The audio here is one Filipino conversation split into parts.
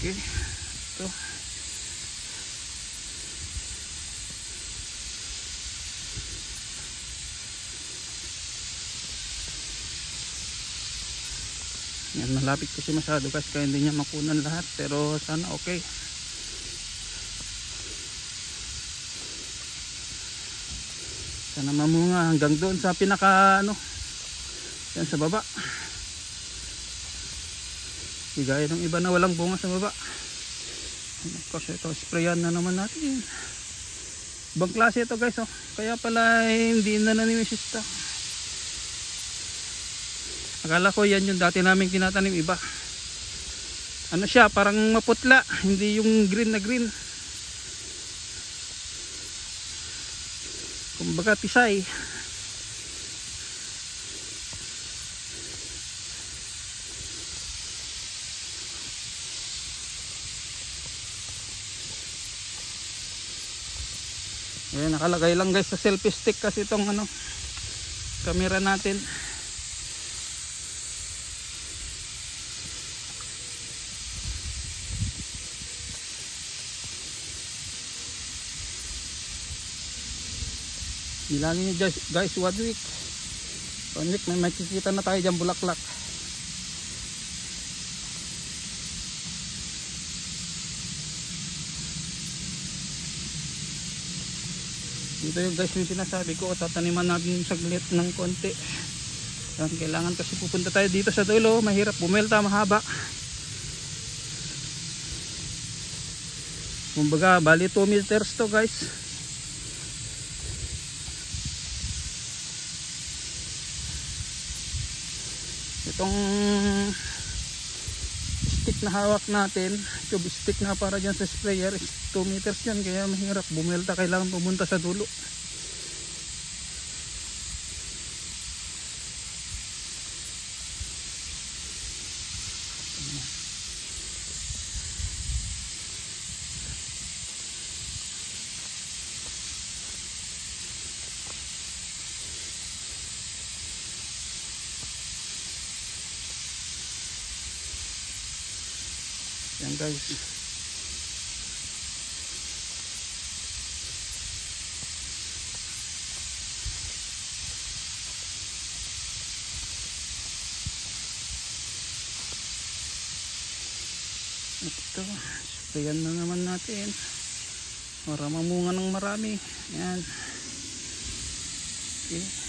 Okay. Ito. Yan, malapit kasi masyado guys, kaya hindi niya makunan lahat, pero sana okay. Sana mamunga hanggang doon sa pinaka ano, yan sa baba. Di gaya ng iba na walang bunga sa baba. Kasi ito, sprayan na naman natin. Ibang klase ito guys, oh. Kaya pala hindi na nanimisista. Akala ko yan yung dati naming tinatanim iba. Ano siya, parang maputla, hindi yung green na green. Kumbaga tisay. Ayan, nakalagay lang guys sa selfie stick kasi itong ano, camera natin. Bilangin nyo guys, 1 week may makikita na tayo dyan bulaklak. Dito yung guys yung sinasabi ko, tataniman natin saglit ng konti. Yan, kailangan kasi pupunta tayo dito sa dulo, mahirap bumelta, mahaba. Kumbaga bali 2 meters to guys. Itong stick na hawak natin, tube stick na para dyan sa sprayer, 2 meters yan, kaya mahirap bumelta, kailangan pumunta sa dulo. Yan guys. Ito, sprayan na naman natin para mamunga ng marami. Yan. Okay.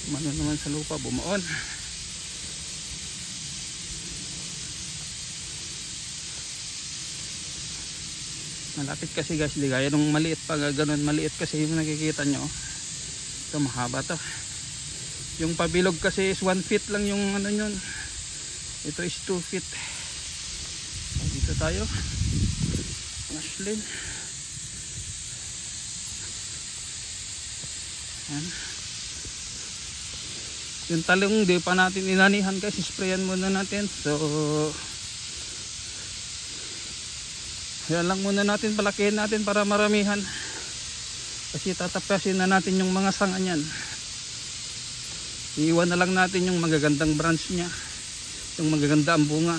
Mano naman sa lupa, bumuon. Malapit kasi guys, di gaya nung maliit pa, ganun maliit kasi yung nakikita nyo. Ito mahaba to. Yung pabilog kasi is 1 feet lang yung ano yun. Ito is 2 feet. Dito tayo. Ashlyn. Yan. Yung talong di pa natin inanihan guys, sprayan muna natin. So yan lang muna natin, palakihin natin para maramihan. Kasi tatapasin na natin yung mga sanga niyan. Iiwan na lang natin yung magagandang branch niya, yung magaganda ang bunga.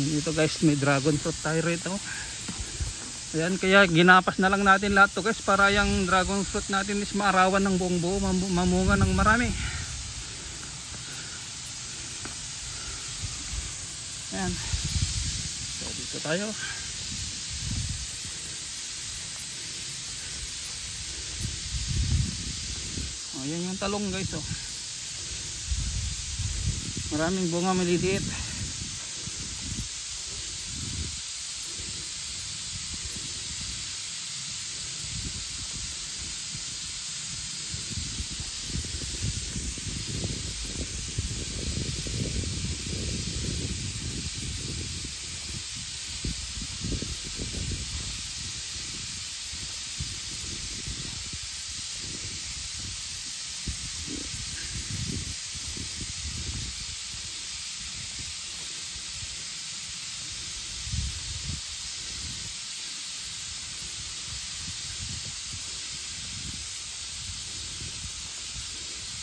Ito guys, may dragon fruit tayo rito. Ayan, kaya ginapas na lang natin lahat to guys, para yung dragon fruit natin is maarawan ng buong buo, mamunga ng marami. Ayan. So dito tayo. Ayan yung talong guys, oh. Maraming bunga, maliliit.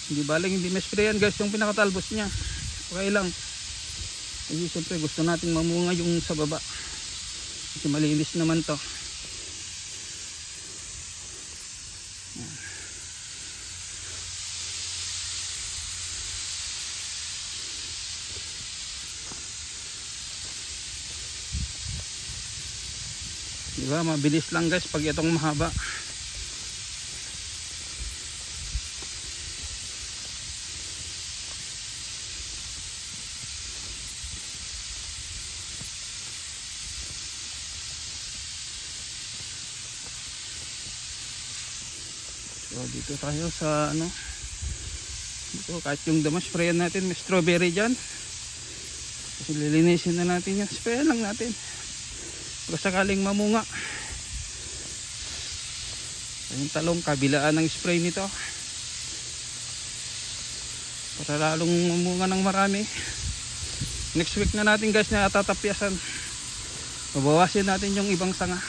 Hindi baling hindi ma-sprayan guys yung pinakatalbos niya. Okay lang. Kasi siyempre gusto nating mamunga yung sa baba. Kasi malinis naman to. Diba, mabilis lang guys pag itong mahaba. So dito tayo sa ano, dito kahit yung damo sprayan natin, may strawberry dyan. Kasi lilinisin na natin yan, sprayan lang natin kung sakaling mamunga. Yung talong kabilaan ng spray nito para lalong mamunga ng marami. Next week na natin guys na tatapyasan, babawasin natin yung ibang sanga.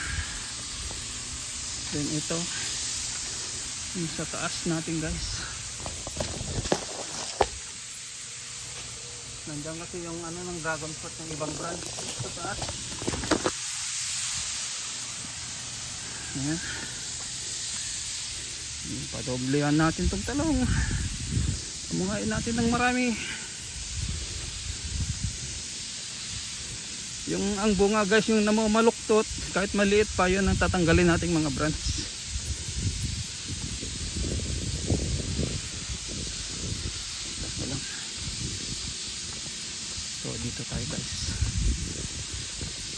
Then ito yung sa taas natin guys, nandiyan kasi yung ano ng dragon fruit ng ibang branch sa taas. Ayan, padoblehan natin itong talong, pamungain natin ng marami. Yung ang bunga guys, yung namamaluktot kahit maliit pa, yun ang tatanggalin nating mga branch. So dito tayo guys,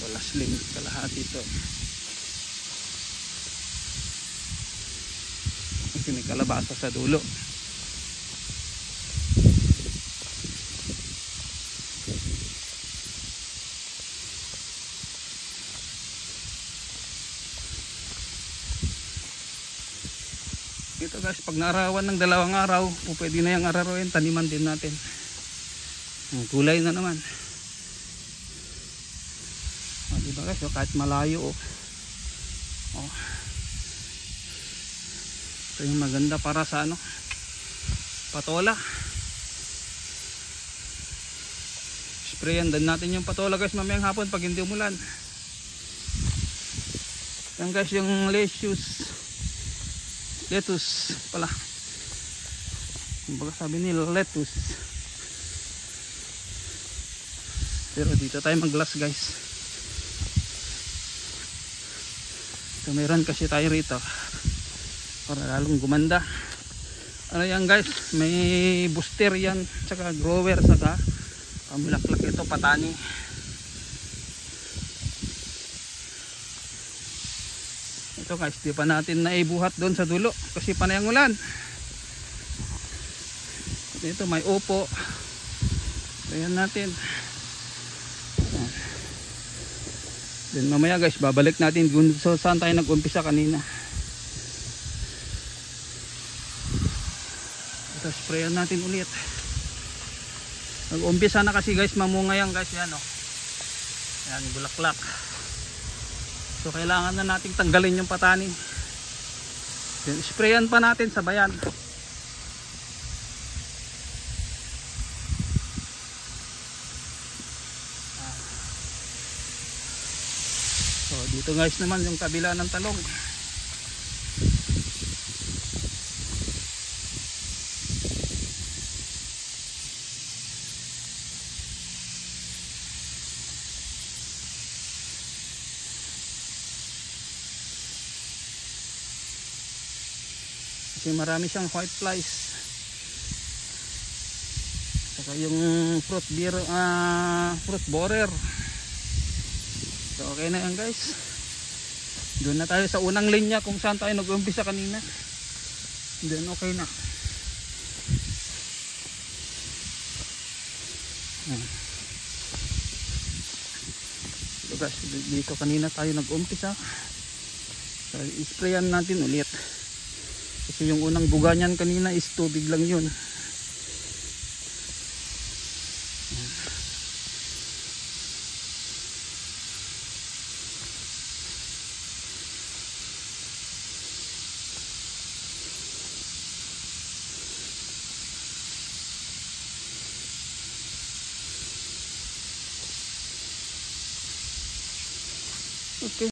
wala slim kalahati ito. Kasi may kalabasa sa dulo. Ito guys, pag naarawan ng 2 araw, pwede na yung araruin, taniman din natin. Ang kulay na naman. Diba guys, kahit malayo oh. Ito yung maganda para sa ano, patola. Sprayan din natin yung patola guys mamayang hapon pag hindi umulan. Yan guys yung lettuce pala, kumbaga sabi nila lettuce, pero dito tayo mag glass guys. So meron kasi tayo rito para lalong gumanda. Ano yan guys, may booster yan, saka grower, saka pamilaklak ito, patani. Ito guys, di pa natin naibuhat doon sa dulo kasi panay ang ulan. Dito may upo, ayan natin. Then mamaya guys, babalik natin dun so saan tayo nag-umpisa kanina. Ito, sprayan natin ulit. Nag-umpisa na kasi guys mamunga yan guys, yan oh. Yan, bulaklak. So kailangan na nating tanggalin yung patani. Then sprayan pa natin sabayan. So dito guys naman yung kabila ng talong. Kasi marami siyang white flies. Saka yung fruit borer. So okay na yan guys. Doon na tayo sa unang linya kung saan tayo nag-umpisa kanina. Then okay na. So guys, dito kanina tayo nag-umpisa. So isprayan natin ulit. Kasi yung unang buga niyan kanina is tubig lang yun. Okay.